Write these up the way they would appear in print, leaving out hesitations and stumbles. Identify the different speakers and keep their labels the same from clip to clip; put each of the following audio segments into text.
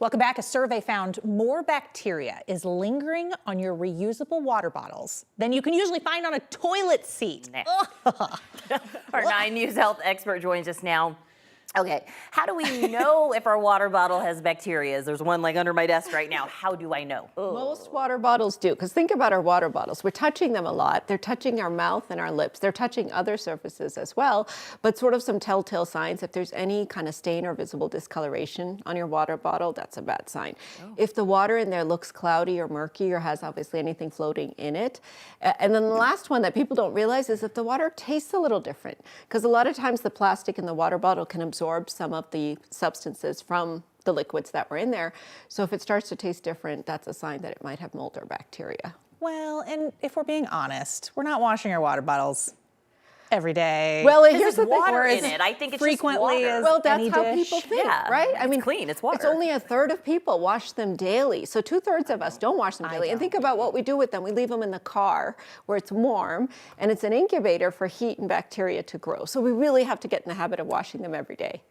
Speaker 1: Welcome back. A survey found more bacteria is lingering on your reusable water bottles than you can usually find on a toilet seat.
Speaker 2: Our 9 News Health expert joins us now. Okay, how do we know if our water bottle has bacteria? There's one like under my desk right now. How do I know?
Speaker 3: Most water bottles do, because think about our water bottles. We're touching them a lot. They're touching our mouth and our lips. They're touching other surfaces as well, but sort of some telltale signs. If there's any kind of stain or visible discoloration on your water bottle, that's a bad sign. If the water in there looks cloudy or murky or has obviously anything floating in it. And then the last one that people don't realize is if the water tastes a little different, because a lot of times the plastic in the water bottle can absorb some of the substances from the liquids that were in there. So if it starts to taste different, that's a sign that it might have mold or bacteria.
Speaker 1: Well, and if we're being honest, we're not washing our water bottles every day.
Speaker 3: Well, here's the
Speaker 2: water
Speaker 3: thing.
Speaker 2: in it. I think it's
Speaker 1: frequently
Speaker 2: just water.
Speaker 3: Well, that's
Speaker 1: any
Speaker 3: how
Speaker 1: dish.
Speaker 3: people think,
Speaker 2: Yeah,
Speaker 3: right? I mean,
Speaker 2: it's clean, it's water.
Speaker 3: It's only a third of people wash them daily. So 2/3 of us don't wash them daily. And think about what we do with them. We leave them in the car where it's warm and it's an incubator for heat and bacteria to grow. So we really have to get in the habit of washing them every day.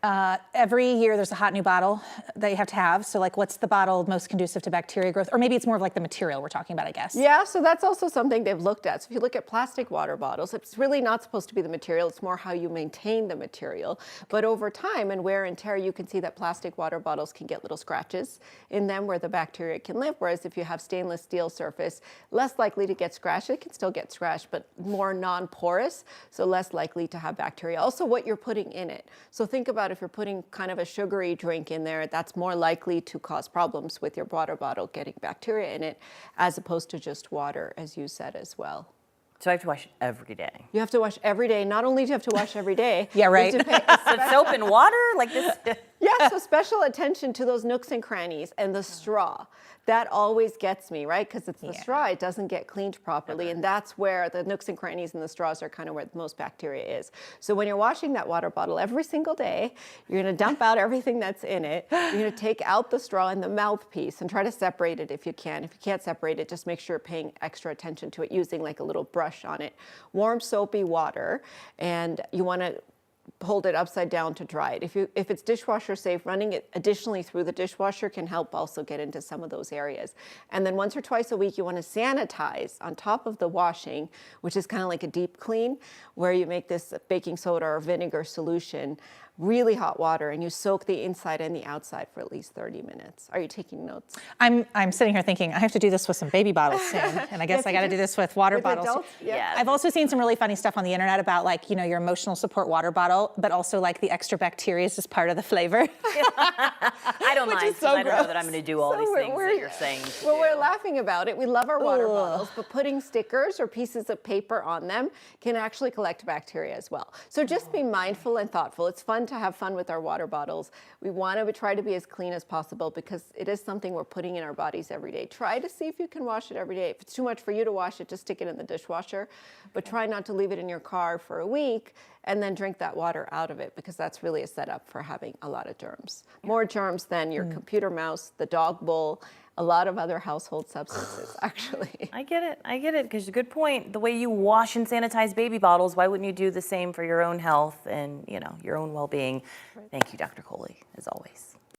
Speaker 1: Every year there's a hot new bottle that you have to have. So like what's the bottle most conducive to bacteria growth? Or maybe it's more of like the material we're talking about, I guess.
Speaker 3: Yeah, so that's also something they've looked at. So if you look at plastic water bottles, it's really not supposed to be the material. It's more how you maintain the material. But over time and wear and tear, you can see that plastic water bottles can get little scratches in them where the bacteria can live. Whereas if you have stainless steel surface, less likely to get scratched. It can still get scratched, but more non-porous, so less likely to have bacteria. Also what you're putting in it. So think about if you're putting kind of a sugary drink in there, that's more likely to cause problems with your water bottle getting bacteria in it, as opposed to just water, as you said as well.
Speaker 2: So I have to wash it every day.
Speaker 3: You have to wash every day. Not only do you have to wash every day.
Speaker 1: Yeah, right.
Speaker 3: You have to pay
Speaker 2: So soap and water like this?
Speaker 3: yeah, so special attention to those nooks and crannies and the straw. That always gets me, right? Because it's the straw, it doesn't get cleaned properly. And that's where the nooks and crannies and the straws are kind of where the most bacteria is. So when you're washing that water bottle every single day, you're gonna dump out everything that's in it. You're gonna take out the straw and the mouthpiece and try to separate it if you can. If you can't separate it, just make sure you're paying extra attention to it using like a little brush on it. Warm soapy water, and you wanna hold it upside down to dry it. If it's dishwasher safe, running it additionally through the dishwasher can help also get into some of those areas. And then once or twice a week, you want to sanitize on top of the washing, which is kind of like a deep clean, where you make this baking soda or vinegar solution, really hot water, and you soak the inside and the outside for at least 30 minutes. Are you taking notes?
Speaker 1: I'm sitting here thinking I have to do this with some baby bottles soon, and I guess I got to do this with water bottles.
Speaker 3: Adults?
Speaker 2: Yeah.
Speaker 1: I've also seen some really funny stuff on the internet about like, you know, your emotional support water bottle, but also like the extra bacteria is just part of the flavor.
Speaker 2: I don't mind,
Speaker 1: so
Speaker 2: because I don't know
Speaker 1: gross.
Speaker 2: that I'm going to do all these things that you're saying.
Speaker 3: Well, we're laughing about it. We love our water bottles, but putting stickers or pieces of paper on them can actually collect bacteria as well. So just be mindful and thoughtful. It's fun to have fun with our water bottles. We want to try to be as clean as possible because it is something we're putting in our bodies every day. Try to see if you can wash it every day. If it's too much for you to wash it, just stick it in the dishwasher, but try not to leave it in your car for a week and then drink that water out of it, because that's really a setup for having a lot of germs. More germs than your computer mouse, the dog bowl, a lot of other household substances, actually.
Speaker 2: I get it, because a good point. The way you wash and sanitize baby bottles, why wouldn't you do the same for your own health and, you know, your own well-being? Thank you, Dr. Coley, as always.